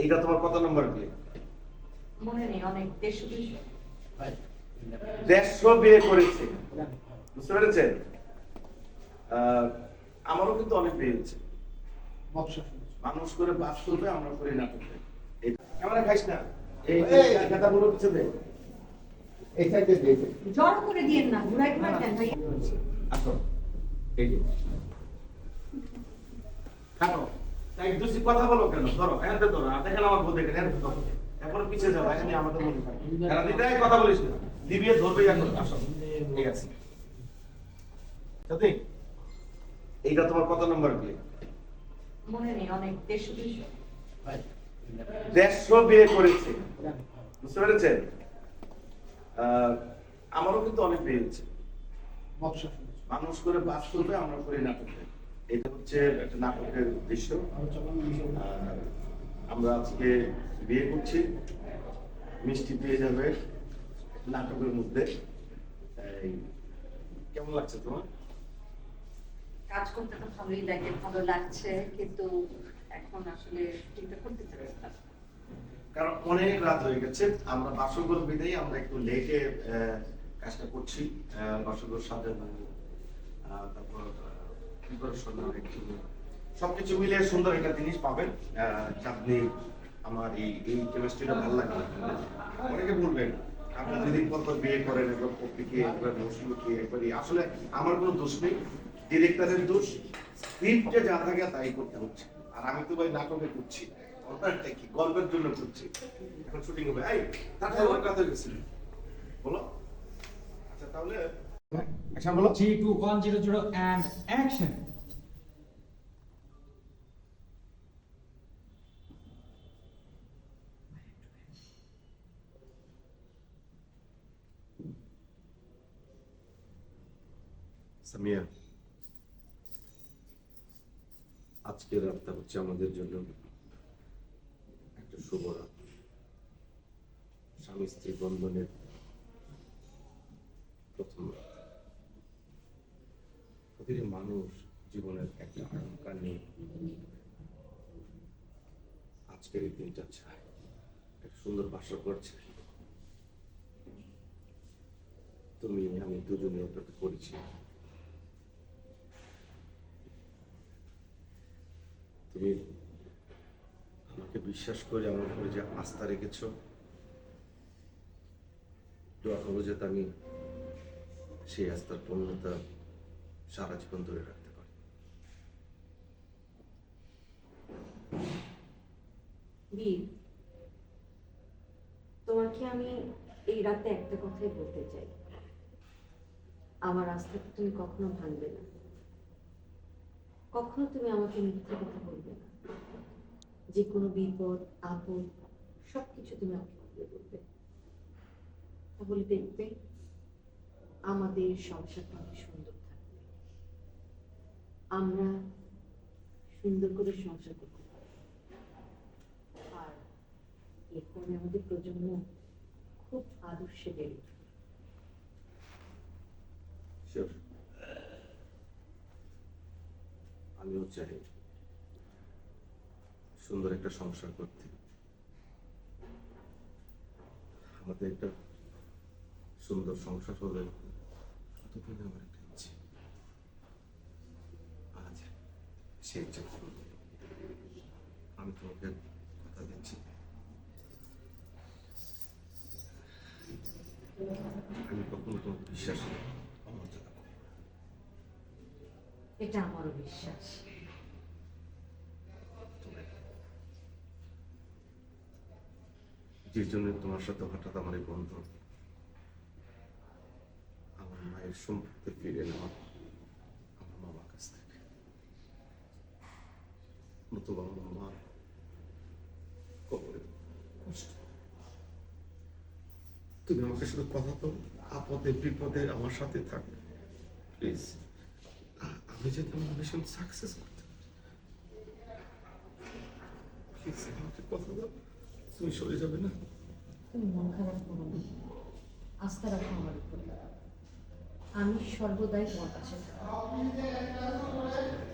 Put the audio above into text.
এইটা তোমার কত নম্বর বিয়ে? মনে নেই, অনেক 150 বিয়ে করেছে, বুঝতে পেরেছেন? আমারও কিন্তু অনেক বিয়ে হয়েছে। মানুষ করে বাস করবে, আমরা করি নাটক। ক্যামেরা খাইস না, এই কথা বলো কিছু দে, এই সাইডে দে, জড়ো করে দিয়েন না, ঘুরাই ঘুরাই দেন ভাই। আসো এই যে খাও, তাই দুসি কথা বলো কেন? ধরো এখানে ধরো, আর দেখেন আমার বউ দেখেন, এখানে ধরো, এখন পিছিয়ে যাও, এখানে আমাদের মনে থাকে এরা দিদাই কথা বলিস না, দিবিয়ে ধরবে এখন। আসো, ঠিক আছে। সত্যি এইটা তোমার কত নম্বর বিয়ে? মনে নেই, অনেক 150 বিয়ে করেছে, বুঝতে পেরেছেন? আমারও কিন্তু অনেক বিয়ে হয়েছে। মানুষ করে বাস করবে, আমরা করি নাটক। এটা হচ্ছে একটা নাটকের দৃশ্য। আমরা আজকে বিয়ে করছি, মিষ্টি পেয়ে যাবে নাটকের মধ্যে। কেমন লাগছে তোমার? কাজ করতে তো ভালোই লাগে, ভালো লাগছে, কিন্তু এখন আসলে চিন্তা করতে চাচ্ছি না। কারণ অনেক রাত হয়ে গেছে, আমরা বাসগর বিদায় আমরা একটু লেটে কাজটা করছি। বাসগর সাজানো, তারপর প্রিপারেশন, একটু সবকিছু মিলে সুন্দর একটা জিনিস পাবেন। চাঁদনি আমার এই কেমিস্ট্রিটা ভালো লাগবে। অনেকে বলবেন আপনি যদি পর বিয়ে করেন, একবার পপ্পিকে একবার মৌসুমীকে একবারই, আসলে আমার কোনো দোষ নেই, ডিরেক্টরের দোষ। স্ক্রিপ্টে যা থাকে তাই করতে হচ্ছে, আর আমি তো ভাই নাটকে করছি, কি গল্পের জন্য করছি। এখন শুটিং হবে, এই তাহলে আমার কথা গেছিল বলো। আচ্ছা তাহলে আচ্ছা বলো। 32100 and action. সামিয়া, আজকের রাতটা হচ্ছে আমাদের জন্য একটা শুভ রাত। স্বামী স্ত্রী বন্ধনের প্রথম রাত। প্রতিটি মানুষ জীবনের একটা আকাঙ্ক্ষা নিয়ে আজকের এই দিনটা চায়, একটা সুন্দর বাসা করছে। তুমি আমি দুজনে অপেক্ষা করেছি। তুমি আমাকে বিশ্বাস করে আমার উপরে যে আস্থা রেখেছ, দোয়া করবো যাতে আমি সেই আস্থার পূর্ণতা সারা জীবন ধরে রাখতে পারি। বীর, তোমাকে আমি এই রাতে একটা কথাই বলতে চাই, আমার আস্থাকে তুমি কখনো ভাঙবে না, কখনো তুমি আমাকে মিথ্যা কথা বলবে না। যে কোনো বিপদ আপদ সবকিছু তুমি আমাকে খুলে বলবে, তাহলে দেখবে আমাদের সংসারটা অনেক সুন্দর থাকবে, আমরা সুন্দর করে সংসার করতে পারবো, আর এরপরে আমাদের প্রজন্ম খুব আদর্শে বেড়ে উঠবে। আমিও চাই সুন্দর একটা সংসার করতে। আমাদের একটা সুন্দর সংসার হলে কতদিন আমার একটা ইচ্ছে, আজ সেই ইচ্ছা পূরণ হলো। আমি তোমাকে কথা দিচ্ছি, আমি কখনো তোমাকে বিশ্বাস অমর্যাদা করব না। এটা আমারও বিশ্বাস। যে জন্য তোমার সাথে হঠাৎ আমার এই বন্ধন, আমার মায়ের সম্পত্তি ফিরে নেওয়া আমার মামার কাছ থেকে, নতুবা আমার মামার কবরে কষ্ট। তুমি আমাকে শুধু কথা তো, আপদে বিপদে আমার সাথে থাকবে প্লিজ। আমি যাতে আমার মিশন সাকসেস করতে পারি, প্লিজ আমাকে কথা দাও, তুমি সরে যাবে না। তুমি মন খারাপ করো না, আস্থা রাখো আমার উপরে, আমি সর্বদাই তোমার পাশে থাকবো।